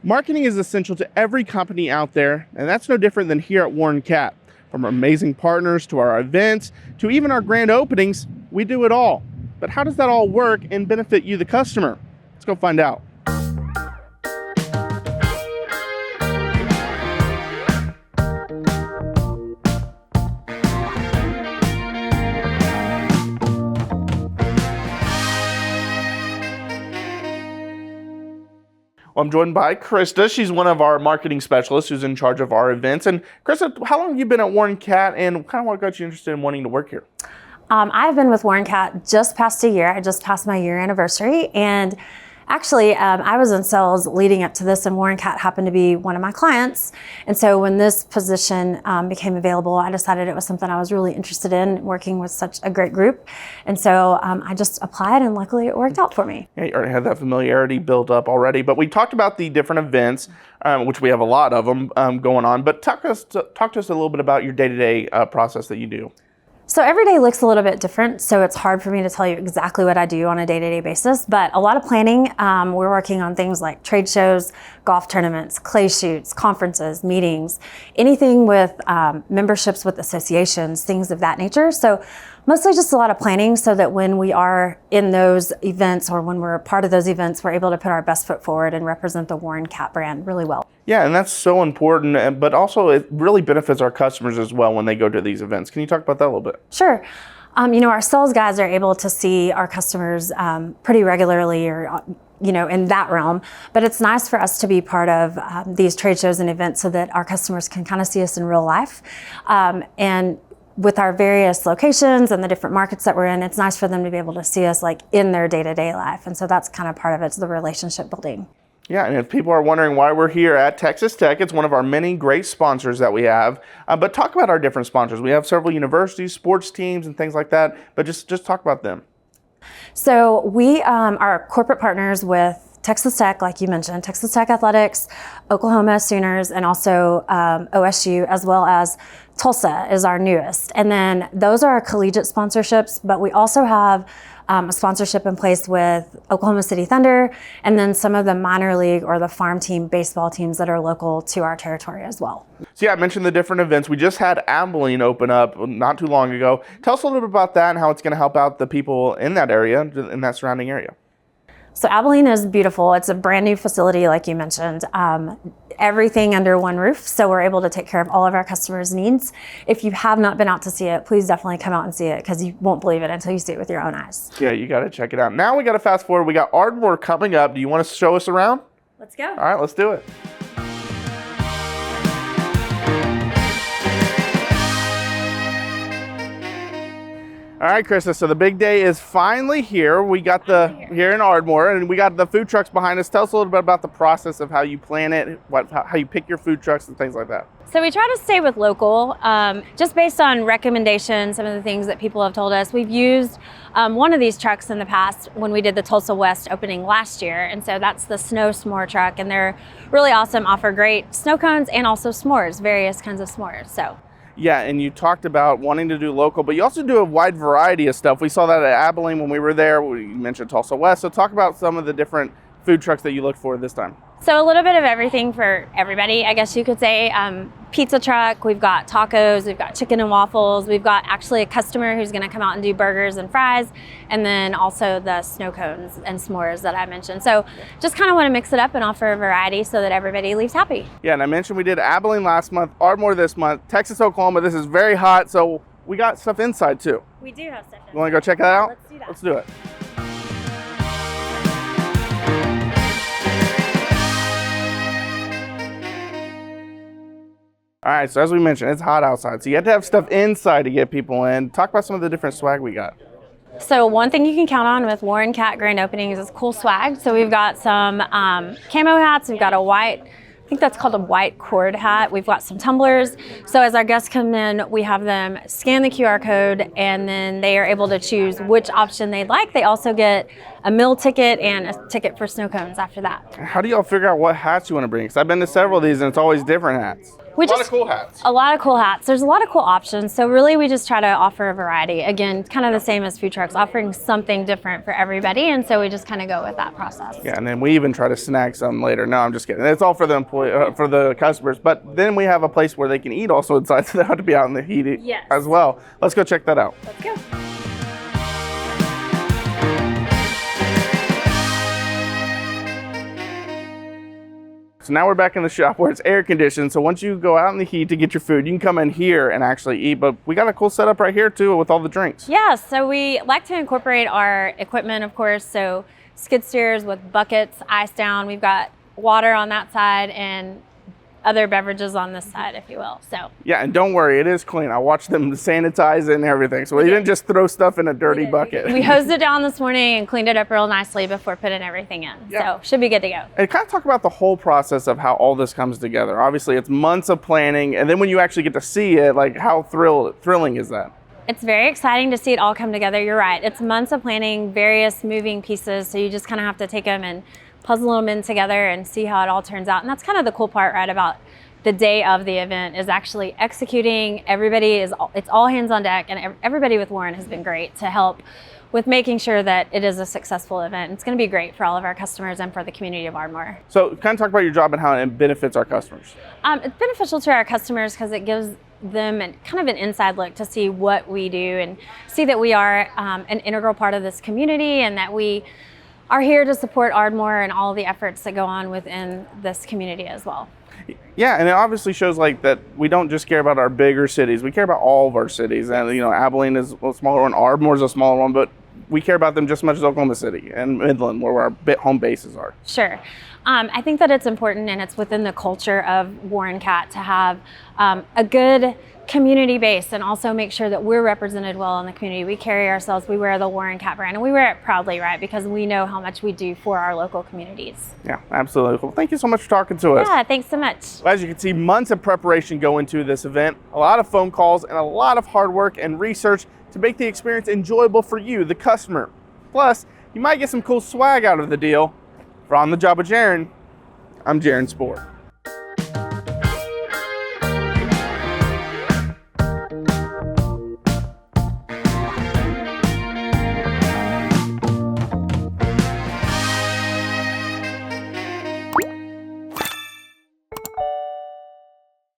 Marketing is essential to every company out there, and that's no different than here at Warren Cat. From our amazing partners to our events to even our grand openings, we do it all. But how does that all work and benefit you, the customer? Let's go find out. I'm joined by Krista. She's one of our marketing specialists who's in charge of our events. And Krista, how long have you been at Warren Cat, and kind of what got you interested in wanting to work here? I've been with Warren Cat just past a year. I just passed my year anniversary, and actually I was in sales leading up to this, and Warren Cat happened to be one of my clients. And so when this position became available, I decided it was something I was really interested in, working with such a great group. And so I just applied, and luckily it worked out for me. Yeah, you already had that familiarity built up already, but we talked about the different events, which we have a lot of them going on, but talk to us a little bit about your day-to-day process that you do. So every day looks a little bit different, so it's hard for me to tell you exactly what I do on a day-to-day basis, but a lot of planning. We're working on things like trade shows, golf tournaments, clay shoots, conferences, meetings, anything with memberships with associations, things of that nature. So mostly just a lot of planning so that when we are in those events or when we're a part of those events, we're able to put our best foot forward and represent the Warren Cat brand really well. Yeah, and that's so important, but also it really benefits our customers as well when they go to these events. Can you talk about that a little bit? Sure. Our sales guys are able to see our customers pretty regularly or in that realm, but it's nice for us to be part of these trade shows and events so that our customers can kind of see us in real life. And with our various locations and the different markets that we're in, it's nice for them to be able to see us like in their day-to-day life. And so that's kind of part of it, the relationship building. Yeah, and if people are wondering why we're here at Texas Tech, it's one of our many great sponsors that we have. But talk about our different sponsors. We have several universities, sports teams, and things like that, but just talk about them. So we are corporate partners with Texas Tech, like you mentioned, Texas Tech Athletics, Oklahoma Sooners, and also OSU, as well as Tulsa is our newest. And then those are our collegiate sponsorships, but we also have a sponsorship in place with Oklahoma City Thunder, and then some of the minor league or the farm team baseball teams that are local to our territory as well. So yeah, I mentioned the different events. We just had Abilene open up not too long ago. Tell us a little bit about that and how it's going to help out the people in that area, in that surrounding area. So Abilene is beautiful. It's a brand new facility, like you mentioned. Everything under one roof, so we're able to take care of all of our customers' needs. If you have not been out to see it, please definitely come out and see it, because you won't believe it until you see it with your own eyes. Yeah, you got to check it out. Now we got to fast forward. We got Ardmore coming up. Do you want to show us around? Let's go. All right, let's do it. All right, Krista, so the big day is finally here. We got here in Ardmore, and we got the food trucks behind us. Tell us a little bit about the process of how you plan it, how you pick your food trucks and things like that. So we try to stay with local, just based on recommendations, some of the things that people have told us. We've used one of these trucks in the past when we did the Tulsa West opening last year, and so that's the snow s'more truck, and they're really awesome, offer great snow cones and also s'mores, various kinds of s'mores. So. Yeah, and you talked about wanting to do local, but you also do a wide variety of stuff. We saw that at Abilene when we were there. You mentioned Tulsa West, so talk about some of the different food trucks that you look for this time. So a little bit of everything for everybody, I guess you could say. Pizza truck, we've got tacos, we've got chicken and waffles, we've got actually a customer who's gonna come out and do burgers and fries, and then also the snow cones and s'mores that I mentioned. So just kind of want to mix it up and offer a variety so that everybody leaves happy. Yeah, and I mentioned we did Abilene last month, Ardmore this month, Texas, Oklahoma. This is very hot, so we got stuff inside too. We do have stuff inside. You wanna go check that out? Let's do that. Let's do it. All right, so as we mentioned, it's hot outside, so you have to have stuff inside to get people in. Talk about some of the different swag we got. So one thing you can count on with Warren Cat grand openings is cool swag. So we've got some camo hats, we've got a white, I think that's called a white cord hat. We've got some tumblers. So as our guests come in, we have them scan the QR code, and then they are able to choose which option they'd like. They also get a meal ticket and a ticket for snow cones after that. How do y'all figure out what hats you want to bring? Because I've been to several of these and it's always different hats. A lot of cool hats. A lot of cool hats. There's a lot of cool options. So really we just try to offer a variety. Again, kind of the same as food trucks, offering something different for everybody. And so we just kind of go with that process. Yeah, and then we even try to snack some later. No, I'm just kidding. It's all for the for the customers. But then we have a place where they can eat also inside, so they have to be out in the heat as well. Let's go check that out. Let's go. So now we're back in the shop where it's air conditioned. So once you go out in the heat to get your food, you can come in here and actually eat. But we got a cool setup right here too with all the drinks. Yeah, so we like to incorporate our equipment, of course. So skid steers with buckets, ice down. We've got water on that side and other beverages on this side, if you will. So yeah, and don't worry, it is clean. I watched them sanitize it and everything. So we didn't just throw stuff in a dirty bucket. We hosed it down this morning and cleaned it up real nicely before putting everything in. Yeah. So should be good to go. And kind of talk about the whole process of how all this comes together. Obviously, it's months of planning, and then when you actually get to see it, like how thrilling is that? It's very exciting to see it all come together. You're right. It's months of planning, various moving pieces. So you just kind of have to take them and puzzle them in together and see how it all turns out. And that's kind of the cool part, right, about the day of the event is actually executing. It's all hands on deck, and everybody with Warren has been great to help with making sure that it is a successful event. It's going to be great for all of our customers and for the community of Ardmore. So kind of talk about your job and how it benefits our customers. It's beneficial to our customers because it gives them kind of an inside look to see what we do and see that we are an integral part of this community and that we are here to support Ardmore and all the efforts that go on within this community as well. Yeah, and it obviously shows like that we don't just care about our bigger cities. We care about all of our cities. And you know, Abilene is a smaller one, Ardmore is a smaller one, but we care about them just as much as Oklahoma City and Midland, where our home bases are. Sure. I think that it's important and it's within the culture of Warren Cat to have a good community base and also make sure that we're represented well in the community. We carry ourselves, we wear the Warren Cat brand, and we wear it proudly, right? Because we know how much we do for our local communities. Yeah, absolutely. Well, thank you so much for talking to us. Yeah, thanks so much. As you can see, months of preparation go into this event, a lot of phone calls and a lot of hard work and research to make the experience enjoyable for you, the customer. Plus, you might get some cool swag out of the deal. For On the Job with Jaron, I'm Jaron Sport.